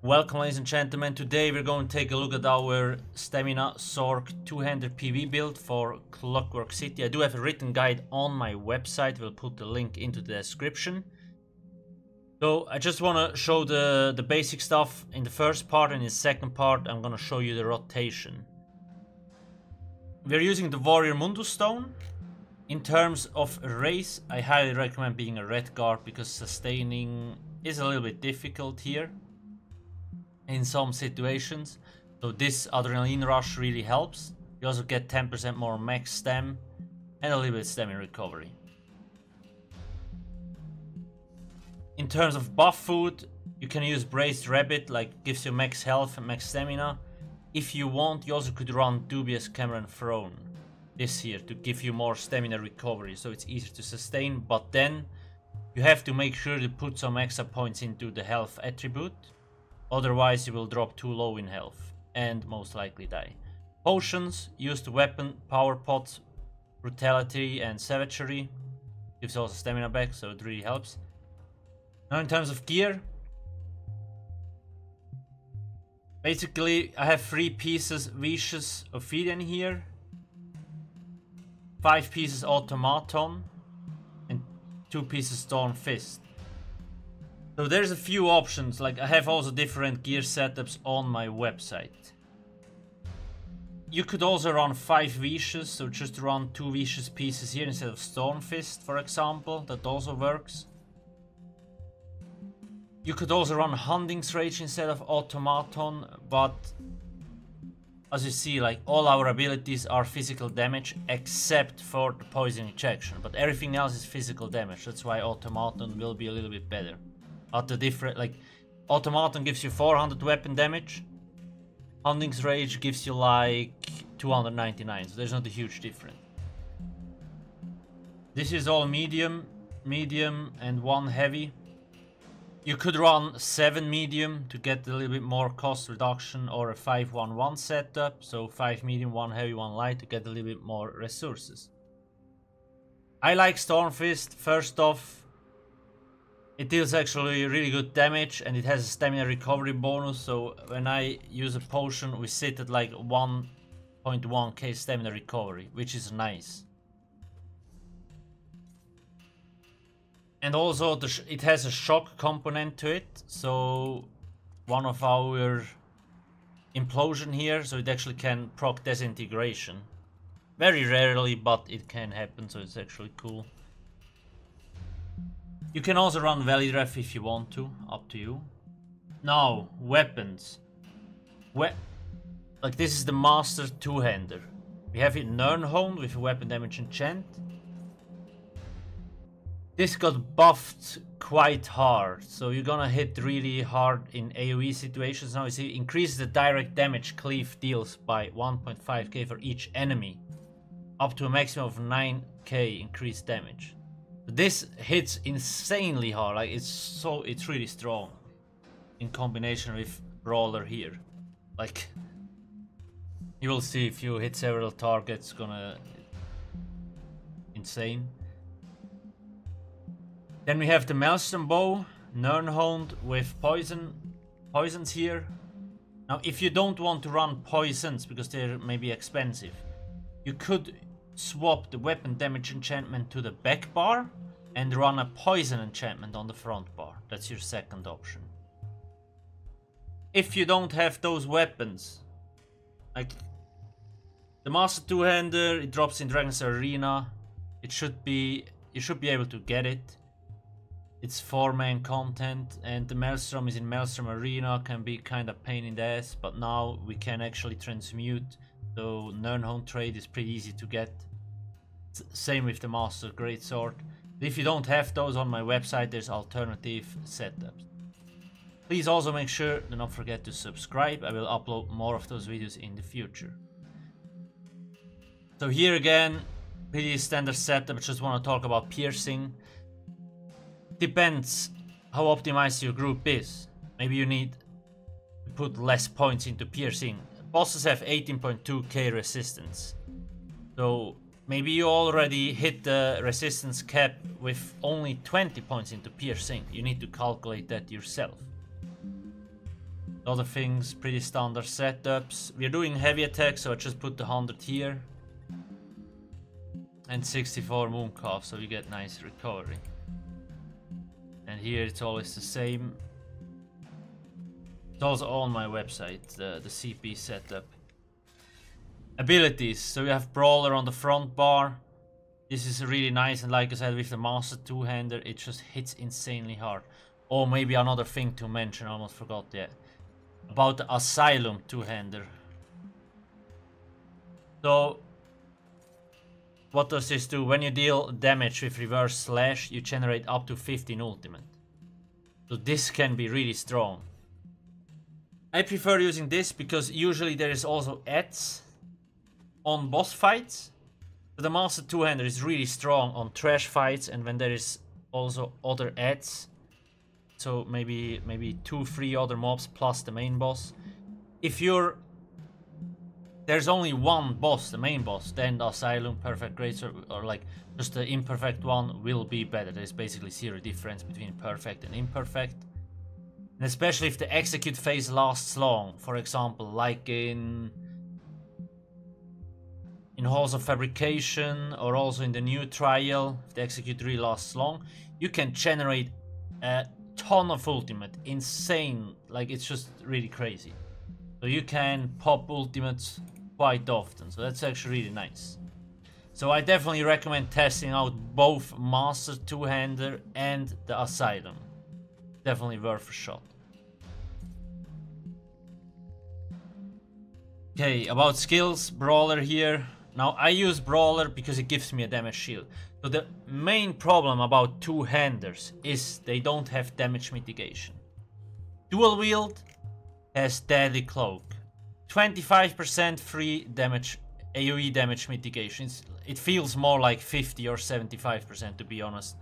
Welcome, ladies and gentlemen. Today we're going to take a look at our Stamina Sorc two-hander PvE build for Clockwork City. I do have a written guide on my website. We'll put the link into the description. So I just want to show the basic stuff in the first part, and in the second part I'm going to show you the rotation. We're using the Warrior Mundus Stone. In terms of race, I highly recommend being a red guard because sustaining is a little bit difficult here in some situations. So this adrenaline rush really helps. You also get 10% more max stam and a little bit stamina recovery. In terms of buff food, you can use Braised Rabbit, like gives you max health and max stamina. If you want, you also could run Dubious Cameron Throne this here to give you more stamina recovery, so it's easier to sustain, but then you have to make sure to put some extra points into the health attribute. Otherwise you will drop too low in health and most likely die. Potions, use the weapon, power pots, brutality and savagery. Gives also stamina back, so it really helps. Now in terms of gear, basically I have 3 pieces Vicious Ophidian here, 5 pieces Automaton and 2 pieces Storm Fist. So there's a few options, like I have also different gear setups on my website. You could also run 5 Vicious, so just run 2 Vicious pieces here instead of Storm Fist, for example. That also works. You could also run Hunting's Rage instead of Automaton, but as you see, like all our abilities are physical damage except for the poison injection, but everything else is physical damage. That's why Automaton will be a little bit better. But the different, like, Automaton gives you 400 weapon damage. Hunting's Rage gives you like 299, so there's not a huge difference. This is all medium, and 1 heavy. You could run 7 medium to get a little bit more cost reduction, or a 5-1-1 setup, so 5 medium, 1 heavy, 1 light to get a little bit more resources. I like Storm Fist. First off, it deals actually really good damage and it has a stamina recovery bonus, so when I use a potion we sit at like 1.1k stamina recovery, which is nice. And also it has a shock component to it, so one of our implosion here, so it actually can proc disintegration. Very rarely, but it can happen, so it's actually cool. You can also run Valley Ref if you want to, up to you. Now, weapons. Like this is the Master two-hander. We have it Nernhone with a weapon damage enchant. This got buffed quite hard, so you're gonna hit really hard in AoE situations. Now you see, increases the direct damage cleave deals by 1.5k for each enemy, up to a maximum of 9k increased damage. This hits insanely hard, like it's really strong in combination with Brawler here. Like you will see, if you hit several targets, gonna insane. Then we have the Maelstrom Bow, Nernhoned with poisons here. Now if you don't want to run poisons because they're maybe expensive, you could swap the weapon damage enchantment to the back bar and run a poison enchantment on the front bar. That's your second option. If you don't have those weapons, like the Master two-hander, it drops in Dragon's Arena. You should be able to get it. It's 4-man content, and the Maelstrom is in Maelstrom Arena, can be kind of pain in the ass, but now we can actually transmute, so Nernhone trade is pretty easy to get. Same with the Master Greatsword. If you don't have those, on my website there's alternative setups. Please also make sure to not forget to subscribe. I will upload more of those videos in the future. So here again, pretty standard setup. I just want to talk about piercing. Depends how optimized your group is. Maybe you need to put less points into piercing. Bosses have 18.2k resistance, so maybe you already hit the resistance cap with only 20 points into piercing. You need to calculate that yourself. Other things, pretty standard setups. We're doing heavy attack, so I just put the 100 here. And 64 mooncalf, so we get nice recovery. And here it's always the same. It's also on my website, the CP setup. Abilities, so we have Brawler on the front bar. This is really nice, and like I said, with the Master two-hander, it just hits insanely hard. Oh, maybe another thing to mention, I almost forgot that. About the Asylum two-hander. So, what does this do? When you deal damage with reverse slash, you generate up to 15 ultimate. So this can be really strong. I prefer using this because usually there is also ads on boss fights. The Master two-hander is really strong on trash fights, and when there is also other ads. So maybe 2-3 other mobs plus the main boss. If there's only one boss, the main boss, then the Asylum, Perfect, Great, or like just the imperfect one will be better. There's basically zero difference between perfect and imperfect. And especially if the execute phase lasts long, for example, like in Halls of Fabrication, or also in the new trial, if the execute really lasts long, you can generate a ton of ultimate, insane, like it's just really crazy. So you can pop ultimates quite often, so that's actually really nice. So I definitely recommend testing out both Master two-hander and the Asylum. Definitely worth a shot. Okay, about skills, Brawler here. Now I use Brawler because it gives me a damage shield. So the main problem about two-handers is they don't have damage mitigation. Dual wield has Deadly Cloak. 25% free damage, AoE damage mitigation. It feels more like 50 or 75% to be honest.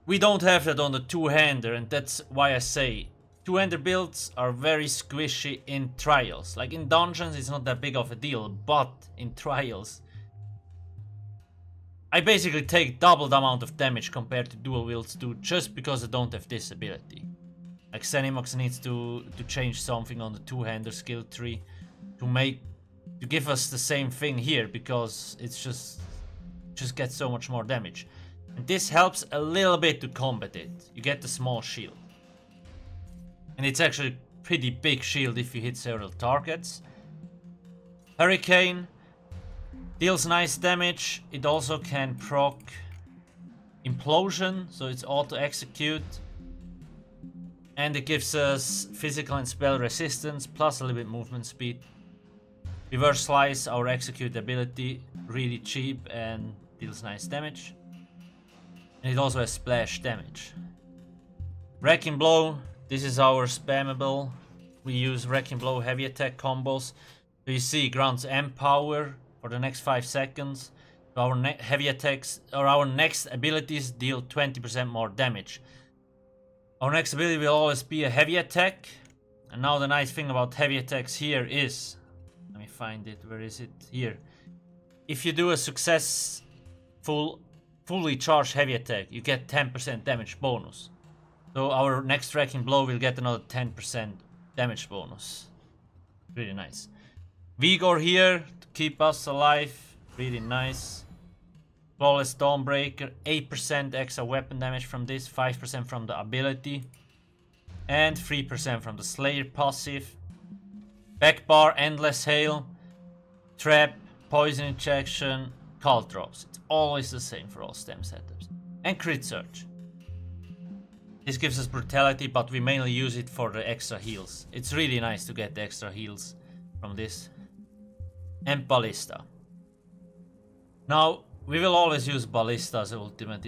We don't have that on the two-hander, and that's why I say two-hander builds are very squishy in trials. Like in dungeons it's not that big of a deal, but in trials I basically take double the amount of damage compared to dual wields do, just because I don't have this ability. Like Zenimox needs to change something on the two-hander skill tree to give us the same thing here, because it's just gets so much more damage. And this helps a little bit to combat it. You get the small shield. And it's actually a pretty big shield if you hit several targets. Hurricane deals nice damage. It also can proc Implosion, so it's auto execute. And it gives us physical and spell resistance, plus a little bit movement speed. Reverse Slice, our execute ability, really cheap and deals nice damage. And it also has splash damage. Wrecking Blow, this is our spammable. We use Wrecking Blow heavy attack combos. So you see, grants Empower for the next 5 seconds. So our heavy attacks, or our next abilities deal 20% more damage. Our next ability will always be a heavy attack. And now the nice thing about heavy attacks here is, let me find it, where is it? Here. If you do a fully charged heavy attack, you get 10% damage bonus. So our next Wrecking Blow will get another 10% damage bonus. Really nice. Vigor here to keep us alive. Really nice. Flawless Dawnbreaker, 8% extra weapon damage from this, 5% from the ability, and 3% from the Slayer passive. Backbar, Endless Hail, Trap, Poison Injection, Cult Drops. It's always the same for all stem setups. And Crit Surge. This gives us brutality, but we mainly use it for the extra heals. It's really nice to get the extra heals from this. And Ballista. Now, we will always use Ballista as ultimate.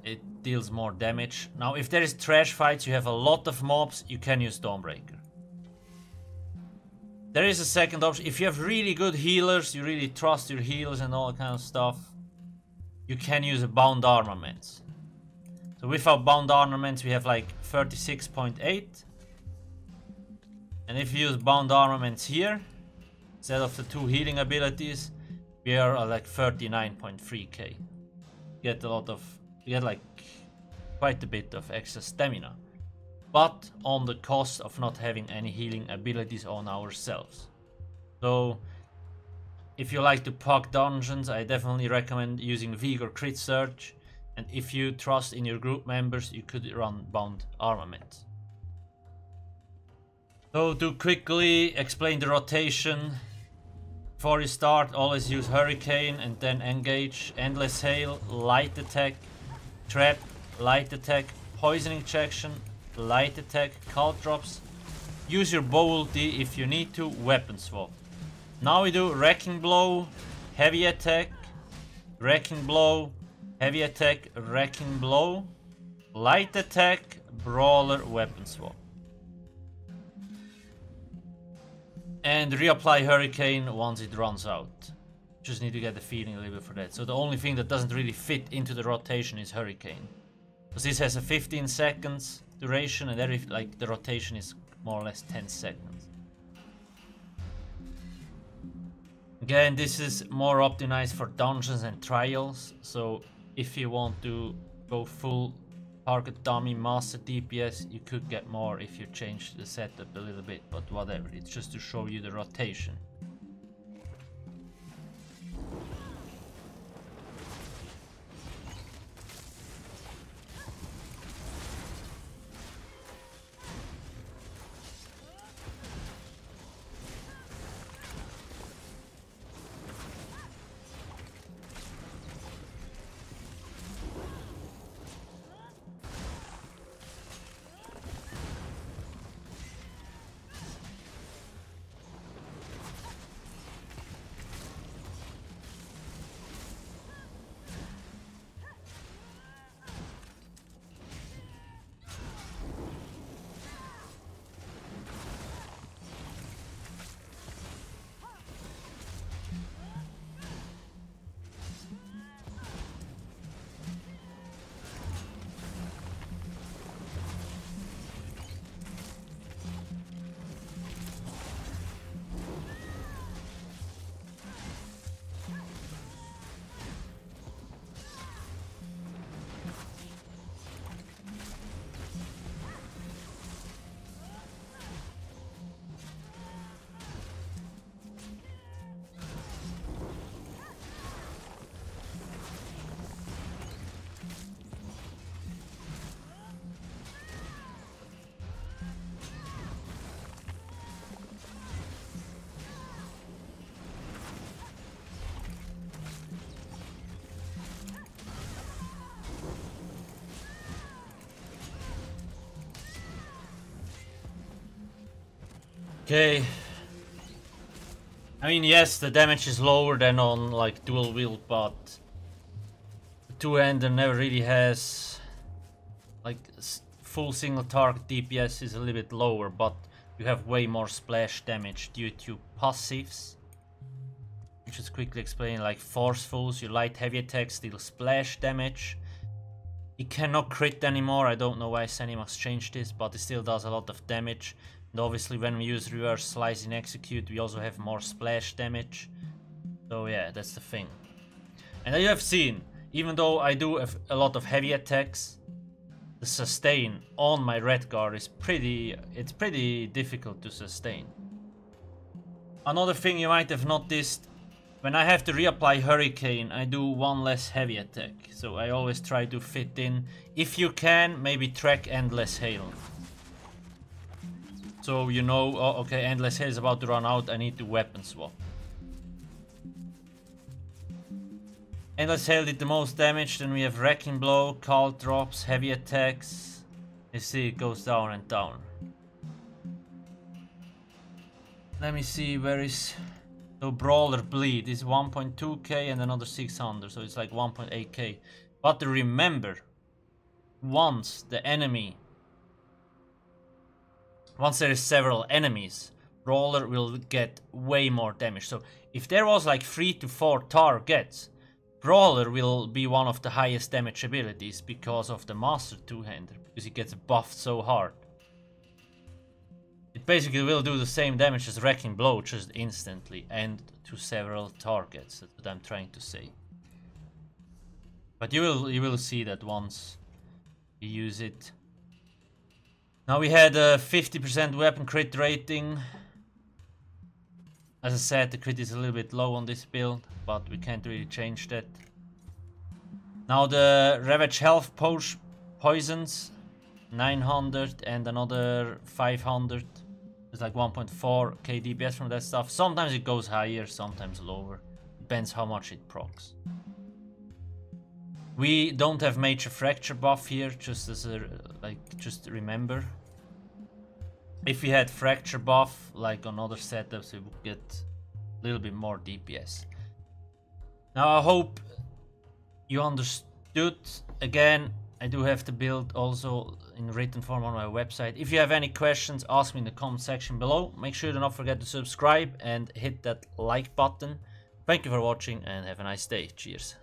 It deals more damage. Now, if there is trash fights, you have a lot of mobs, you can use Dawnbreaker. There is a second option. If you have really good healers, you really trust your healers and all that kind of stuff, you can use a Bound Armaments. So without Bound Armaments, we have like 36.8. And if you use Bound Armaments here, instead of the 2 healing abilities, we are at like 39.3k. You get like quite a bit of extra stamina. but on the cost of not having any healing abilities on ourselves. So if you like to pug dungeons, I definitely recommend using Vigor Crit Surge, and if you trust in your group members, you could run Bound Armament. So to quickly explain the rotation, before you start, always use Hurricane and then engage Endless Hail, Light Attack, Trap, Light Attack, Poison Injection, Light Attack, Cult Drops. Use your bow ulti if you need to, Weapon Swap. Now we do Wrecking Blow, Heavy Attack, Wrecking Blow, Heavy Attack, Wrecking Blow, Light Attack, Brawler, Weapon Swap. And reapply Hurricane once it runs out. Just need to get the feeling a little bit for that. So the only thing that doesn't really fit into the rotation is Hurricane. Because this has a 15 seconds duration and the rotation is more or less 10 seconds. Again, this is more optimized for dungeons and trials. So if you want to go full target dummy master DPS, you could get more if you change the setup a little bit, but whatever, it's just to show you the rotation. Okay. I mean, yes, the damage is lower than on like dual wield, but the two-hander never really has like full single target DPS is a little bit lower, but you have way more splash damage due to passives. Just quickly explain, like forcefuls, you light heavy attacks deal splash damage. It cannot crit anymore. I don't know why Zenimax changed this, but it still does a lot of damage. And obviously when we use reverse slice in execute, we also have more splash damage. So yeah, that's the thing. And you have seen, even though I do have a lot of heavy attacks, the sustain on my red guard is pretty difficult to sustain. Another thing you might have noticed, when I have to reapply Hurricane, I do one less heavy attack. So I always try to fit in. If you can, maybe track Endless Hail. So you know, oh, okay, Endless Hail is about to run out, I need to weapon swap. Endless Hail did the most damage, then we have Wrecking Blow, Cult Drops, Heavy Attacks. You see it goes down and down. Let me see, where is... So Brawler Bleed is 1.2k and another 600, so it's like 1.8k. But remember, once there is several enemies, Brawler will get way more damage. So if there was like 3 to 4 targets, Brawler will be one of the highest damage abilities because of the Master Two-Hander, because he gets buffed so hard. It basically will do the same damage as Wrecking Blow, just instantly, and to several targets. That's what I'm trying to say. But you will see that once you use it. Now we had a 50% weapon crit rating. As I said, the crit is a little bit low on this build, but we can't really change that. Now the Ravage health poisons, 900 and another 500. It's like 1.4k DPS from that stuff. Sometimes it goes higher, sometimes lower. Depends how much it procs. We don't have major fracture buff here, just as a, just remember. If we had fracture buff, like on other setups, we would get a little bit more DPS. Now I hope you understood. Again, I do have the build also in written form on my website. If you have any questions, ask me in the comment section below. Make sure to not forget to subscribe and hit that like button. Thank you for watching and have a nice day. Cheers.